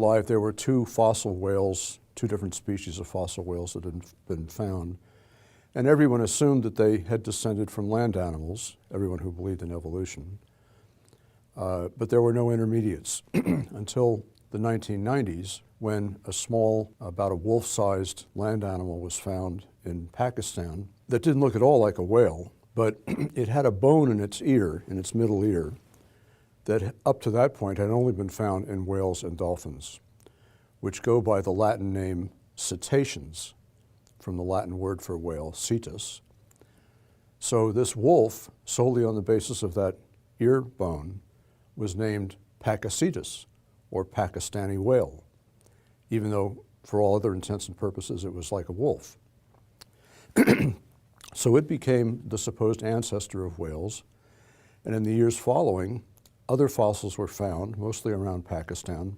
alive, there were two fossil whales, two different species of fossil whales that had been found. And everyone assumed that they had descended from land animals, everyone who believed in evolution. But there were no intermediates until the 1990s, when a small, about a wolf-sized land animal was found in Pakistan that didn't look at all like a whale, but it had a bone in its ear, in its middle ear, that up to that point had only been found in whales and dolphins, which go by the Latin name cetaceans, from the Latin word for whale, cetus. So this wolf, solely on the basis of that ear bone, was named Pakicetus, or Pakistani whale, even though for all other intents and purposes it was like a wolf. So it became the supposed ancestor of whales, and in the years following, other fossils were found, mostly around Pakistan,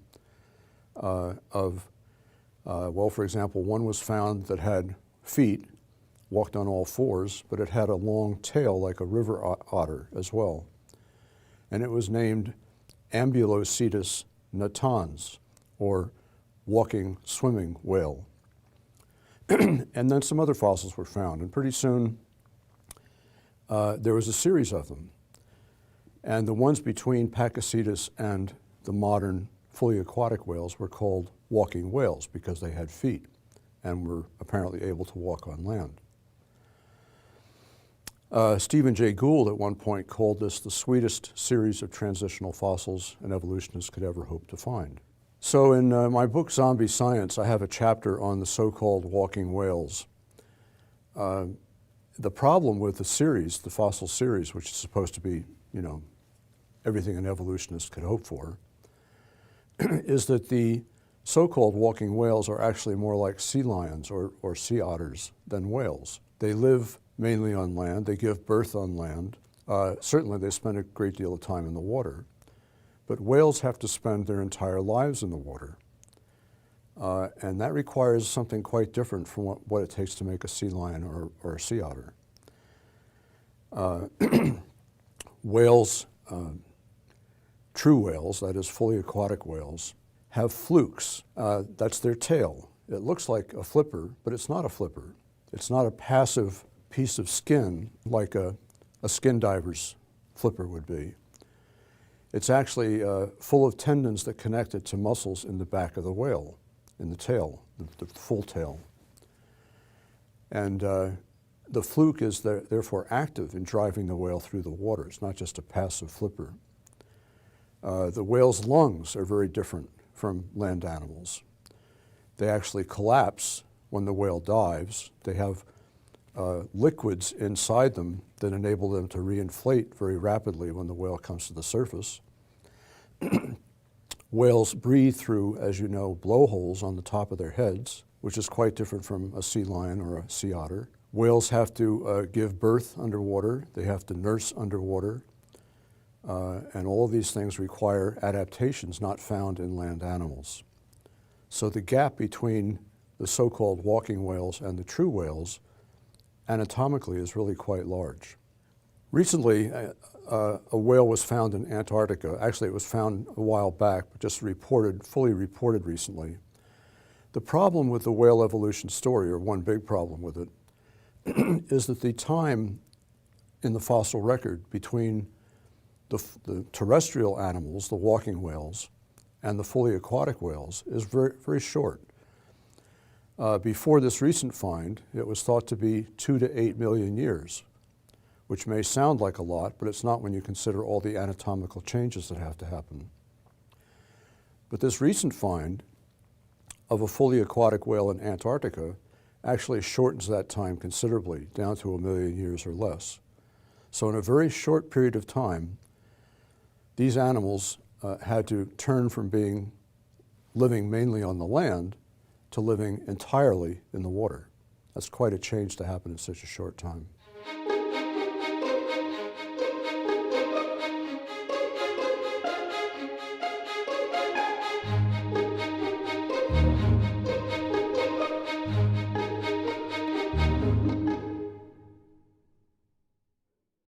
well, for example, one was found that had feet, walked on all fours, but it had a long tail like a river otter as well. And it was named Ambulocetus natans, or walking, swimming whale. And then some other fossils were found, and pretty soon there was a series of them. And the ones between Pakicetus and the modern fully aquatic whales were called walking whales because they had feet and were apparently able to walk on land. Stephen Jay Gould at one point called this the sweetest series of transitional fossils an evolutionist could ever hope to find. So in my book, Zombie Science, I have a chapter on the so-called walking whales. The problem with the series, the fossil series, which is supposed to be, you know, everything an evolutionist could hope for, is that the so-called walking whales are actually more like sea lions or sea otters than whales. They live mainly on land. They give birth on land. Certainly they spend a great deal of time in the water. But whales have to spend their entire lives in the water. And that requires something quite different from what it takes to make a sea lion or a sea otter. Whales, true whales, that is fully aquatic whales, have flukes. That's their tail. It looks like a flipper, but it's not a flipper. It's not a passive piece of skin like a skin diver's flipper would be. It's actually full of tendons that connect it to muscles in the back of the whale, in the tail, the full tail. And the fluke is therefore active in driving the whale through the water. It's not just a passive flipper. The whale's lungs are very different from land animals. They actually collapse when the whale dives. They have liquids inside them that enable them to reinflate very rapidly when the whale comes to the surface. Whales breathe through, as you know, blowholes on the top of their heads, which is quite different from a sea lion or a sea otter. Whales have to give birth underwater. They have to nurse underwater. And all of these things require adaptations not found in land animals. So the gap between the so-called walking whales and the true whales anatomically is really quite large. Recently, a whale was found in Antarctica. Actually, it was found a while back, but just fully reported recently. The problem with the whale evolution story, or one big problem with it, is that the time in the fossil record between the terrestrial animals, the walking whales, and the fully aquatic whales is very, very short. Before this recent find, it was thought to be 2 to 8 million years, which may sound like a lot, but it's not when you consider all the anatomical changes that have to happen. But this recent find of a fully aquatic whale in Antarctica actually shortens that time considerably, down to 1 million years or less. So in a very short period of time, these animals had to turn from living mainly on the land to living entirely in the water. That's quite a change to happen in such a short time.